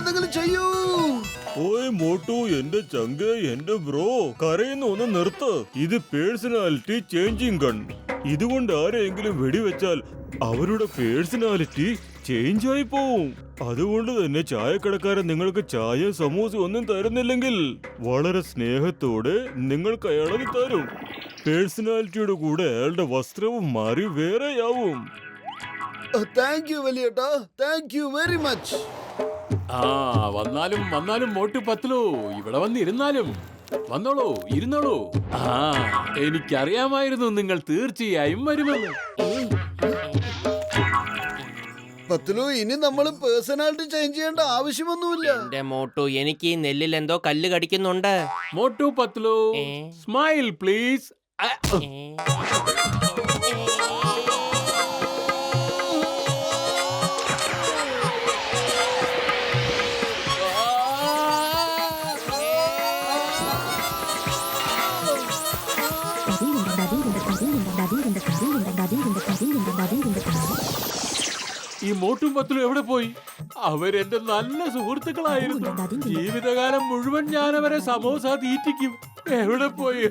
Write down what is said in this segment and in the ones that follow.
എന്തെങ്കിലും ചെയ്യൂ. ഓയ് മോട്ടു, എന്റെ ചങ്ക്, എന്റെ ബ്രോ, കരയുന്ന ഒന്ന് നിർത്ത്. ഇത് പേഴ്സണാലിറ്റി ചേഞ്ചിങ് ഗൺ. ഇതുകൊണ്ട് ആരെയെങ്കിലും വെടിവെച്ചാൽ അവരുടെ പേഴ്സണാലിറ്റി ചേഞ്ച് ആയി പോവും. അതുകൊണ്ട് തന്നെ ചായക്കടക്കാരൻ നിങ്ങൾക്ക് ചായ, സമൂസ ഒന്നും തരുന്നില്ലെങ്കിൽ വളരെ സ്നേഹത്തോടെ നിങ്ങൾക്ക് അയാളത് തരും. പേഴ്സണാലിറ്റിയുടെ കൂടെ അയാളുടെ വസ്ത്രവും മാറി വേറെയാവും. താങ്ക് യു വലിയേട്ടാ, താങ്ക് യു വെരി മച്ച്. വന്നാലും വന്നാലും മോട്ടു പത്ലു, ഇവിടെ വന്നിരുന്നാലും വന്നോളൂ, ഇരുന്നോളൂ. എനിക്കറിയാമായിരുന്നു നിങ്ങൾ തീർച്ചയായും വരുമെന്ന്. പത്ലു, ഇനി നമ്മൾ പേഴ്സണാലിറ്റി ചേഞ്ച് ചെയ്യേണ്ട ആവശ്യമൊന്നുമില്ല. എന്റെ മോട്ടു, എനിക്ക് ഈ നെല്ലിൽ എന്തോ കല്ല് കടിക്കുന്നുണ്ട്. Motu Patlu, smile please. ഈ മോട്ടും പത്ലും എവിടെ പോയി? അവരെന്റെ നല്ല സുഹൃത്തുക്കളായിരുന്നു. ജീവിതകാലം മുഴുവൻ ഞാൻ അവരെ സമോസ തീറ്റിക്കും. എവിടെ പോയി?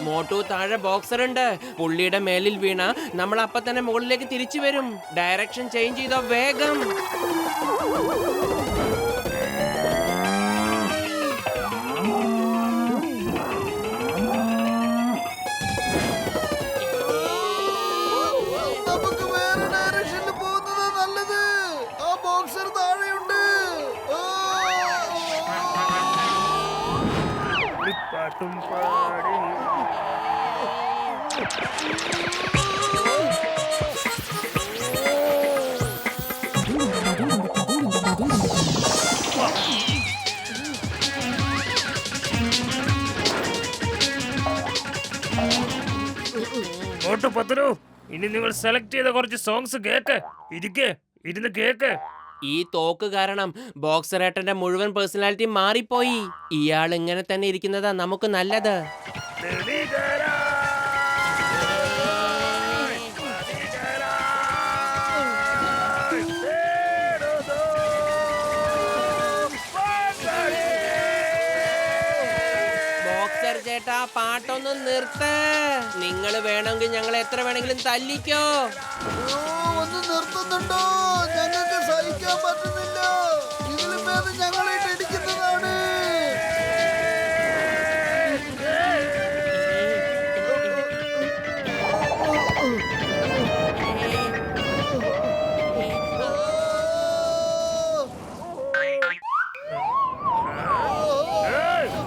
മോട്ടു, താഴെ ബോക്സർ ഉണ്ട്. പുള്ളിയുടെ മേലിൽ വീണ നമ്മൾ അപ്പൊ തന്നെ മുകളിലേക്ക് തിരിച്ചു വരും. ഡയറക്ഷൻ ചേഞ്ച് ചെയ്തോ വേഗം. നമുക്ക് വേറെ ഡയറക്ഷനിൽ പോകുന്നത് നല്ലത്. ആ ബോക്സർ താഴെയുണ്ട്. മോട്ടു പത്ലു, ഇനി നിങ്ങൾ സെലക്ട് ചെയ്ത കുറച്ച് സോങ്സ് കേക്ക്. ഇരുന്ന് കേക്ക്. ഈ തോക്ക് കാരണം ബോക്സറേട്ടന്റെ മുഴുവൻ പേഴ്സണാലിറ്റി മാറിപ്പോയി. ഇയാൾ ഇങ്ങനെ തന്നെ ഇരിക്കുന്നതാ നമുക്ക് നല്ലത്. ബോക്സർ ചേട്ടാ, പാട്ടൊന്നും നിർത്ത്. നിങ്ങൾ വേണമെങ്കിൽ ഞങ്ങൾ എത്ര വേണമെങ്കിലും തല്ലിക്കോ. ഒന്ന് നിർത്തുന്നുണ്ടോ? ഞങ്ങൾക്ക് സഹിക്കാൻ പറ്റുന്നില്ല. ഇതിലും ഭേദം ഞങ്ങളായിട്ട് ഇടിക്കുന്നതാണ്.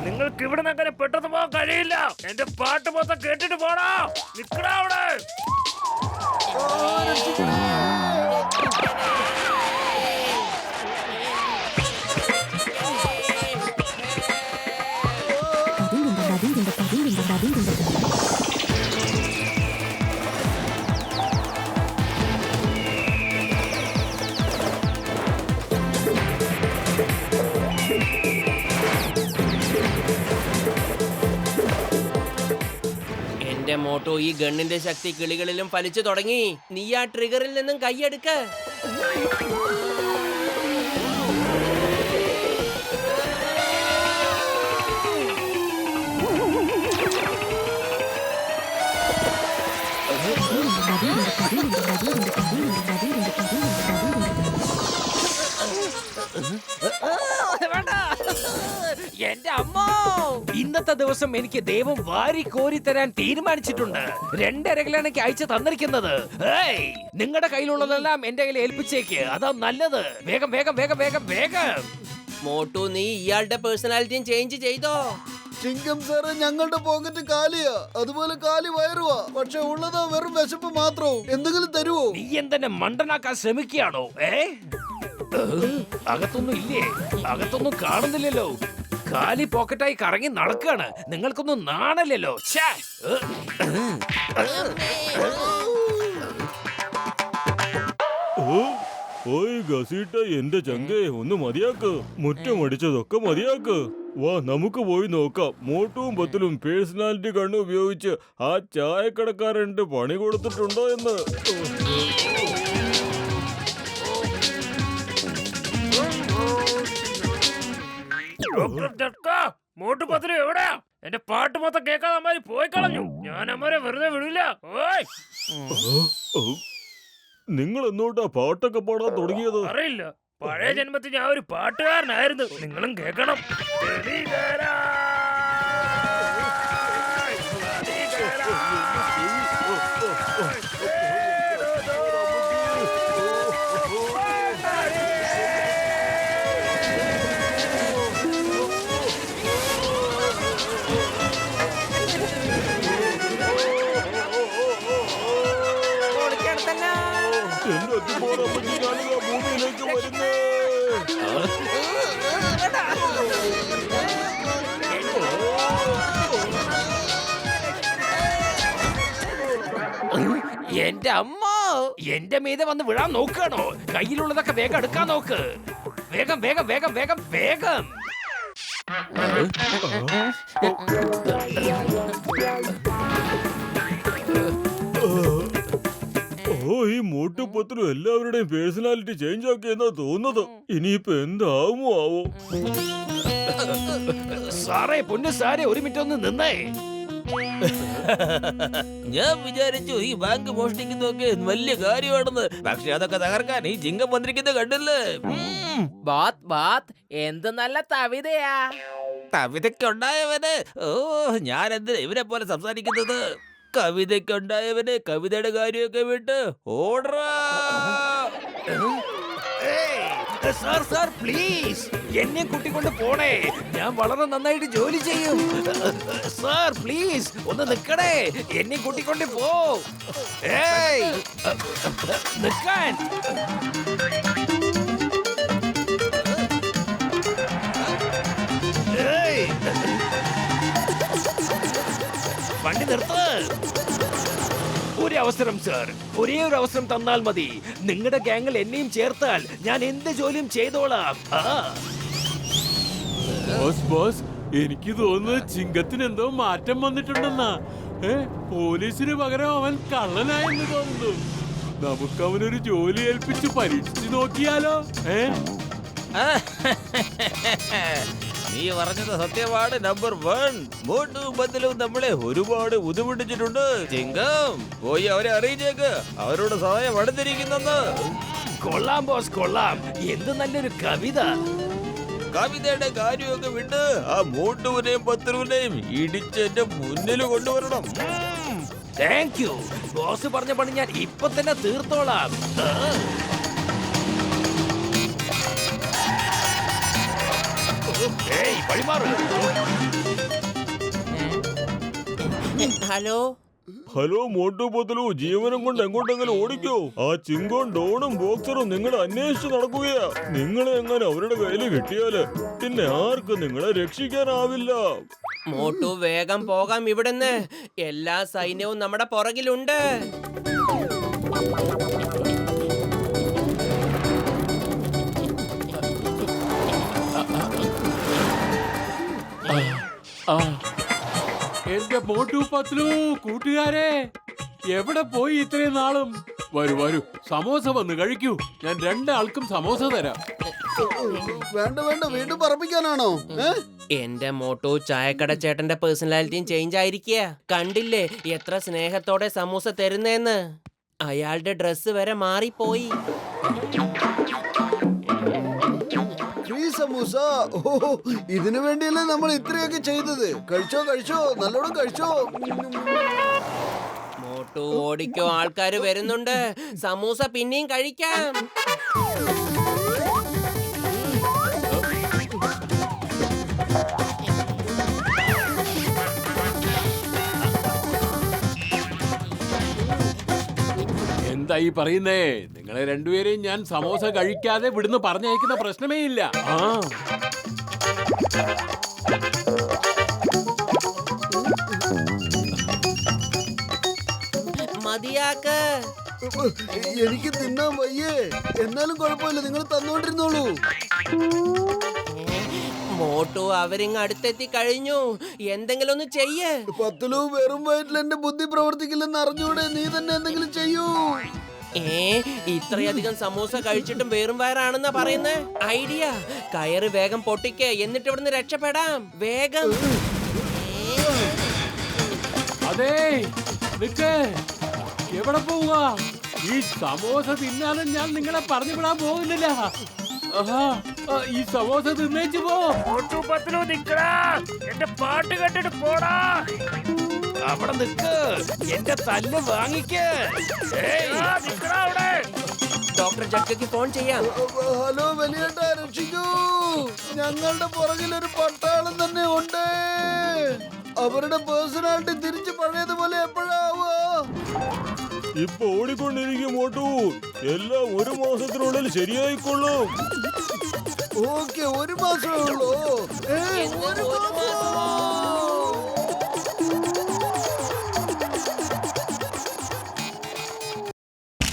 നിങ്ങൾക്ക് ഇവിടെ നിന്ന് അങ്ങനെ പെട്ടെന്ന് പോകാൻ കഴിയില്ല. എന്റെ പാട്ട് മൊത്തം കേട്ടിട്ട് പോടാ. നിക്കടാ അവിടെ. എന്റെ മോട്ടോ, ഈ ഗണ്ണിന്റെ ശക്തി കിളികളിലും ഫലിച്ചു തുടങ്ങി. നീ ആ ട്രിഗറിൽ നിന്നും കൈയെടുക്ക. എന്റെ അമ്മോ, ഇന്നത്തെ ദിവസം എനിക്ക് ദൈവം വാരി കോരി തരാൻ തീരുമാനിച്ചിട്ടുണ്ട്. 2 അരകളാണ് അയച്ചു തന്നിരിക്കുന്നത്. നിങ്ങളുടെ കയ്യിലുള്ളതെല്ലാം എന്റെ കയ്യിൽ ഏൽപ്പിച്ചേക്ക്. അതാ നല്ലത്. വേഗം വേഗം വേഗം വേഗം വേഗം. മോട്ടു, നീ ഇയാളുടെ പേഴ്സണാലിറ്റിയും ചേഞ്ച് ചെയ്തോ? ചിങ്കം സാറ്, ഞങ്ങളുടെ പോക്കറ്റ് കാലിയാ, അതുപോലെ കാലി വയറുവാ. പക്ഷെ ഉള്ളത് വെറും വിശപ്പ് മാത്രവും. എന്തെങ്കിലും തരുവോ? നീ എന്തെന്നെ മണ്ടനാക്കാൻ ശ്രമിക്കുകയാണോ? അകത്തൊന്നും ഇല്ലേ? അകത്തൊന്നും കാണുന്നില്ലല്ലോ. കാലി പോക്കറ്റായി കറങ്ങി നടക്കാണ്. നിങ്ങൾക്കൊന്നും നാണല്ലോ. ഓയ് ഗസീട്ട, എന്റെ ചങ്കേ, ഒന്ന് മതിയാക്ക്. മുറ്റമടിച്ചതൊക്കെ മതിയാക്ക്. വാ നമുക്ക് പോയി നോക്കാം. മോട്ടുവും പത്തിലും പേഴ്സണാലിറ്റി കണ്ണ് ഉപയോഗിച്ച് ആ ചായക്കടക്കാരന്റെ പണി കൊടുത്തിട്ടുണ്ടോ എന്ന്. മോട്ടു പത്തിലും എവിടെയാ? എന്റെ പാട്ട് മൊത്തം കേൾക്കാതെ അമ്മാരി പോയി കളഞ്ഞു. ഞാൻ അമ്മരെ വെറുതെ വിടില്ല. ഓയ് നിങ്ങൾ എന്നോട്ടാ പാട്ടൊക്കെ പാടാൻ തുടങ്ങിയത്? അറിയില്ല, പഴയ ജന്മത്തിൽ ഞാൻ ഒരു പാട്ടുകാരനായിരുന്നു. നിങ്ങളും കേൾക്കണം. എന്റെ അത്തിപ്പോറപ്പറ്റി ഞാനിതാ ഭൂമിയിലേക്ക് വരുന്നേ. എന്റെ അമ്മ എന്റെ മീതെ വന്ന് വിഴാൻ നോക്കുകയാണോ? കയ്യിലുള്ളതൊക്കെ വേഗം എടുക്കാൻ നോക്ക്. വേഗം വേഗം വേഗം വേഗം വേഗം. ഓ, ഈ മോട്ടുപത്തിലും എല്ലാവരുടെയും പേഴ്സണാലിറ്റി ചേഞ്ച് ആക്കിയെന്നാ തോന്നുന്നത്. ഇനിയിപ്പോ എന്താവുമോ ആവോ? സാറേ, പൊന്നു സാറേ, ഒരു മിനിറ്റ് ഒന്ന് നിന്നേ. ഞാൻ വിചാരിച്ചു ഈ ബാങ്ക് മോഷ്ടിക്കുന്നതൊക്കെ വലിയ കാര്യമാണെന്ന്. പക്ഷെ അതൊക്കെ തകർക്കാൻ ഈ ചിങ്കം വന്നിരിക്കുന്നത് കണ്ടില്ലേ? ബാത്ത് ബാത്ത് എന്ത് നല്ല തവിതയാ. കവിതയ്ക്കുണ്ടായവന്. ഓ, ഞാൻ എന്തിനാ ഇവരെ പോലെ സംസാരിക്കുന്നത്? കവിതയ്ക്കുണ്ടായവന് കവിതയുടെ കാര്യമൊക്കെ വിട്ട് ഓടറാ. സാർ സാർ പ്ലീസ്, എന്നെ കൂട്ടിക്കൊണ്ട് പോണേ. ഞാൻ വളരെ നന്നായിട്ട് ജോലി ചെയ്യും. സാർ പ്ലീസ് ഒന്ന് നിക്കണേ. എന്നെ കൂട്ടിക്കൊണ്ട് പോ. ഏയ് നിക്കാൻ. ഏയ് വണ്ടി നിർത്ത്. ഒരു അവസരം സാർ, ഒരേ ഒരു അവസരം തന്നാൽ മതി. നിങ്ങളുടെ ഗ്യാങ്ങിൽ എന്നെയും ചേർത്താൽ ഞാൻ എന്ത് ജോലിയും ചെയ്തോളാം. ബോസ് ബോസ്, എനിക്ക് തോന്നുന്നത് ചിങ്കത്തിന് എന്തോ മാറ്റം വന്നിട്ടുണ്ടെന്നാ. പോലീസിന് പകരം അവൻ കള്ളനായെന്ന് തോന്നുന്നു. നമുക്ക് അവനൊരു ജോലി ഏൽപ്പിച്ച് പരീക്ഷിച്ചു നോക്കിയാലോ? നീ പറഞ്ഞത് സത്യമാണ് നമ്പർ 1. മോട്ടും പത്തിലും നമ്മളെ ഒരുപാട് ബുദ്ധിമുട്ടിച്ചിട്ടുണ്ട്. ചിങ്കം പോയി അവരെ അറിയിച്ചേക്ക്, അവരോട് സഹായം അടുത്തിരിക്കുന്നെന്ന്. കൊള്ളാം ബോസ്, കൊള്ളാം. എന്ത് നല്ലൊരു കവിത. കവിതയുടെ കാര്യമൊക്കെ വിട്ട് ആ മോട്ടുവിനെയും പത്തിലുവിനെയും ഇടിച്ച് എന്റെ മുന്നിൽ കൊണ്ടുവരണം. Thank you boss. പറഞ്ഞ പണി ഞാൻ ഇപ്പൊ തന്നെ തീർത്തോളാം. ഏയ് പഴിമാറ്. ഹലോ ഹലോ മോട്ടുപത്തിലു, ജീവനം കൊണ്ട് എങ്ങോട്ടെങ്കിലും ഓടിക്കോ. ആ ചിങ്കോൺ ഡോണും ബോക്സറും നിങ്ങളെ അന്വേഷിച്ച് നടക്കുകയാ. നിങ്ങളെ എങ്ങനെ അവരുടെ കയ്യിൽ കിട്ടിയാല് പിന്നെ ആർക്കും നിങ്ങളെ രക്ഷിക്കാനാവില്ല. മോട്ടു വേഗം പോകാം ഇവിടുന്ന്. എല്ലാ സൈന്യവും നമ്മുടെ പുറകിലുണ്ട്. എന്റെ മോട്ടു പത്ലു കൂട്ടുകാരെ, എവിടെ പോയി ഇത്രയും നാളും? വരൂ വരൂ, സമോസ വന്ന് കഴിക്കൂ. ഞാൻ രണ്ടാൾക്കും സമോസ തരാം. വേണ്ട വേണ്ട, വീണ്ടും പറപ്പിക്കാനാണോ? എന്റെ മോട്ടു ചായക്കട ചേട്ടന്റെ പേഴ്സണാലിറ്റിയും ചേഞ്ച് ആയിരിക്കുക. കണ്ടില്ലേ എത്ര സ്നേഹത്തോടെ സമൂസ തരുന്നേന്ന്. അയാളുടെ ഡ്രസ്സ് വരെ മാറിപ്പോയി. ഫ്രീ സമൂസ. ഓ, ഇതിനു വേണ്ടിയല്ലേ നമ്മൾ ഇത്രയൊക്കെ ചെയ്തത്. കഴിച്ചോ കഴിച്ചോ, നല്ലോണം കഴിച്ചോ. മോട്ടു ഓടിക്കോ, ആൾക്കാര് വരുന്നുണ്ട്. സമൂസ പിന്നെയും കഴിക്കാം. എന്താ ഈ പറയുന്നേ? നിങ്ങളെ രണ്ടുപേരെയും ഞാൻ സമോസ കഴിക്കാതെ വിടുന്ന് പറഞ്ഞയക്കുന്ന പ്രശ്നമേ ഇല്ല. മതിയാക്ക്. എനിക്ക് തിന്നാൻ വയ്യേ. എന്നാലും കുഴപ്പമില്ല, നിങ്ങൾ തന്നോണ്ടിരുന്നോളൂ. മോട്ടു അവരിങ് അടുത്തെത്തി കഴിഞ്ഞു. എന്തെങ്കിലും ഒന്ന് ചെയ്യ്. പത്തലു, വെറും വയറ്റിൽ എന്റെ ബുദ്ധി പ്രവർത്തിക്കില്ലെന്ന് അറിഞ്ഞൂടെ? നീ തന്നെ എന്തെങ്കിലും ചെയ്യൂ. ഇത്രയധികം സമൂസ കഴിച്ചിട്ടും വെറും വയറാണെന്നാ പറയുന്നേ. ഐഡിയ, കയറ് വേഗം പൊട്ടിക്ക്, എന്നിട്ട് ഇവിടുന്ന് രക്ഷപ്പെടാം. വേഗം. അതെ, നിക്ക്. എവിടെ പോവുക? ഈ സമോസ തിന്നാനും ഞാൻ നിങ്ങളെ പറഞ്ഞു വിടാൻ പോകുന്നില്ല. ഈ സമോസ തിന്നേച്ചു പോ. മോട്ടു പത്ലു നിക്കടാ, എന്റെ പാട്ട് കേട്ടിട്ട് പോടാ. അവിടെ നിക്ക്, എന്റെ തല്ല് വാങ്ങിക്ക്. നിക്കടാ അവിടെ. ഡോക്ടർ ജഗ്ഗയ്ക്ക് ഫോൺ ചെയ്യാം. ഹലോ വലിയേട്ടാ, രക്ഷിക്കൂ. ഞങ്ങളുടെ പുറകിൽ ഒരു പട്ടാളം തന്നെ ഉണ്ട്. അവരുടെ പേഴ്സണാലിറ്റി തിരിച്ച് പഴയതുപോലെ എപ്പോഴാവോ? ഇപ്പൊ ഓടിക്കൊണ്ടിരിക്കും മോട്ടു. എല്ലാം 1 മാസത്തിനുള്ളിൽ ശരിയായിക്കൊള്ളും. ഓക്കെ, 1 മാസമേ ഉള്ളൂ. 1 മാസം.